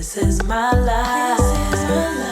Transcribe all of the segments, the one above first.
This is my life. This is my life.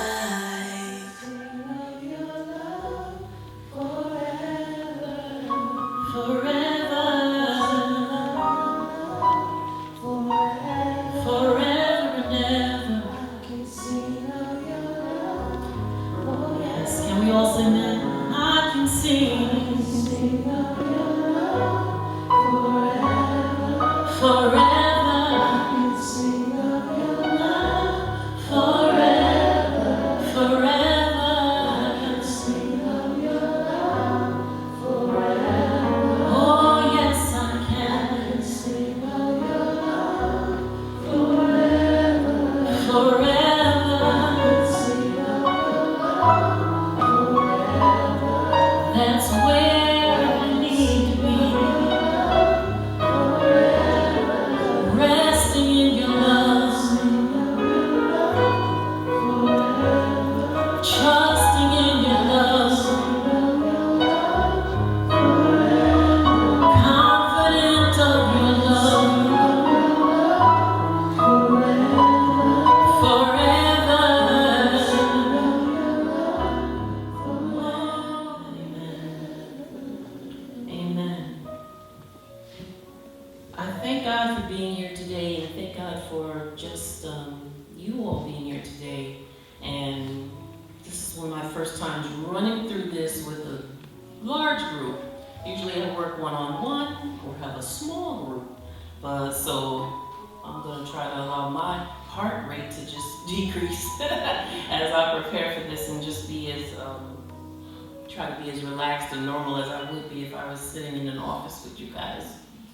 Try to be as relaxed and normal as I would be if I was sitting in an office with you guys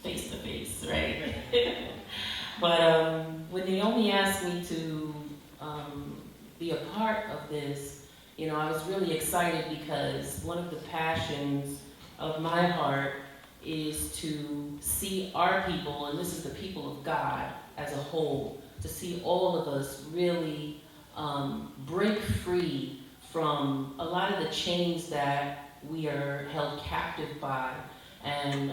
face to face, right? But when Naomi asked me to be a part of this, you know, I was really excited because one of the passions of my heart is to see our people, and this is the people of God as a whole, to see all of us really break free from a lot of the chains that we are held captive by. And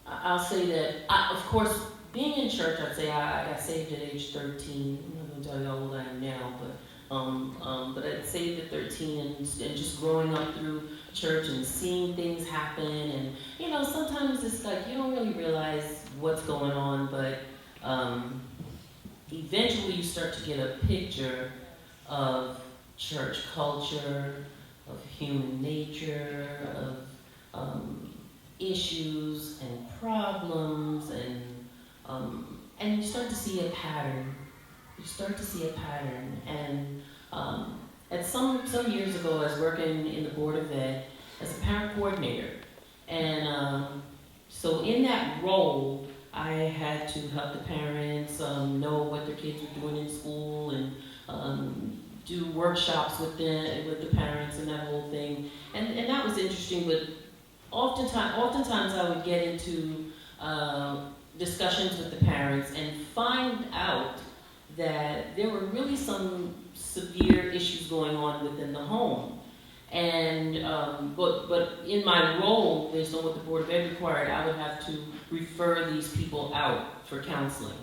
I'll say that, of course, being in church, I'd say I got saved at age 13. I'm not going to tell you how old I am now, but I'd saved at 13 and just growing up through church and seeing things happen. And, you know, sometimes it's like you don't really realize what's going on, but eventually you start to get a picture of church culture, of human nature, of issues and problems, and you start to see a pattern. You start to see a pattern. And at some years ago, I was working in the Board of Ed as a parent coordinator. And so in that role, I had to help the parents know what their kids were doing in school and do workshops with the parents and that whole thing. And that was interesting, but oftentimes I would get into discussions with the parents and find out that there were really some severe issues going on within the home. And but in my role, based on what the Board of Ed required, I would have to refer these people out for counseling.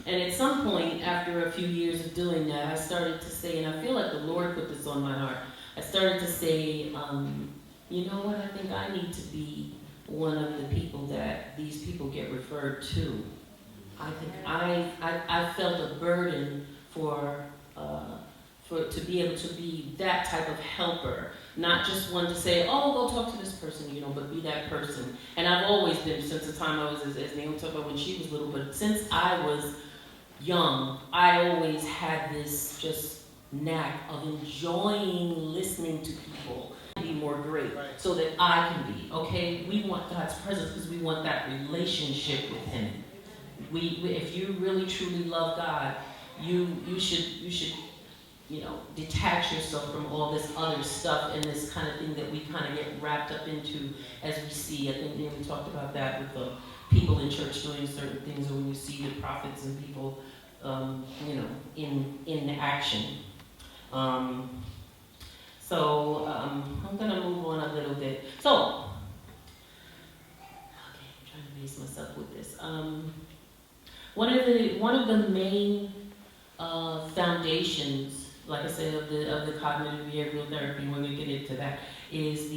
And at some point, after a few years of doing that, I started to say, and I feel like the Lord put this on my heart, I started to say, you know what, I think I need to be one of the people that these people get referred to. I think I felt a burden to be able to be that type of helper, not just one to say, oh, go talk to this person, you know, but be that person. And I've always been, since the time I was, as Naomi talked about when she was little, but since I was young, I always had this just knack of enjoying listening to people be more great, so that I can be, okay? We want God's presence because we want that relationship with Him. We if you really truly love God, you should you know, detach yourself from all this other stuff and this kind of thing that we kind of get wrapped up into as we see. I think we talked about that with the people in church doing certain things, or when you see the prophets and people, you know, in action. So I'm going to move on a little bit. So, okay, I'm trying to base myself with this. One of the main foundations, like I said, of the cognitive behavioral therapy, when we get into that, is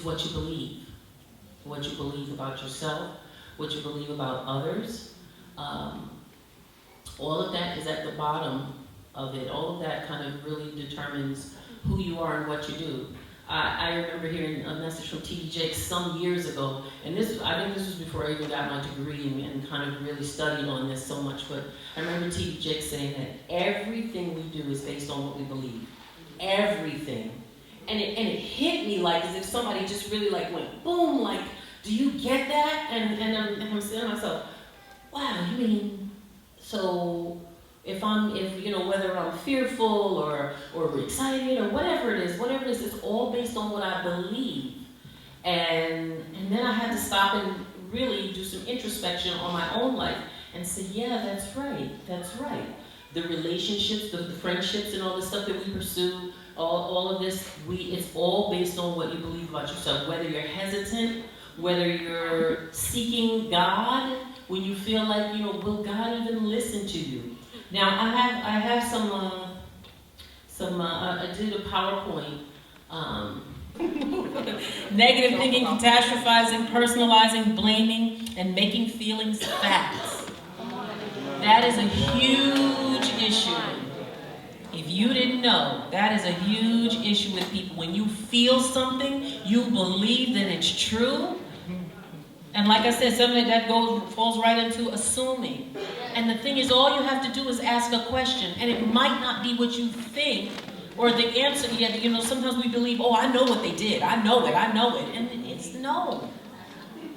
what you believe. What you believe about yourself, what you believe about others. All of that is at the bottom of it. All of that kind of really determines who you are and what you do. I remember hearing a message from T.D. Jakes some years ago, and I think this was before I even got my degree and kind of really studied on this so much, but I remember T.D. Jakes saying that everything we do is based on what we believe. Everything. And it hit me like as if somebody just really like went boom, like, do you get that? And I'm saying to myself, wow, you mean, so if whether I'm fearful or excited or whatever it is, it's all based on what I believe. And then I had to stop and really do some introspection on my own life and say, yeah, that's right. The relationships, the friendships and all the stuff that we pursue, all of this, it's all based on what you believe about yourself, whether you're hesitant, whether you're seeking God, when you feel like, will God even listen to you? Now, I have I did a PowerPoint, negative thinking, catastrophizing, personalizing, blaming, and making feelings facts. That is a huge issue. If you didn't know, that is a huge issue with people. When you feel something, you believe that it's true. And like I said, something that falls right into assuming. And the thing is, all you have to do is ask a question. And it might not be what you think, or the answer, sometimes we believe, oh, I know what they did. I know it. And it's no.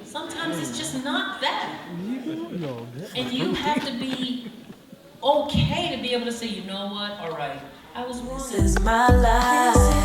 Sometimes it's just not that. And you have to be okay to be able to say, you know what, all right, I was wrong. This is my life.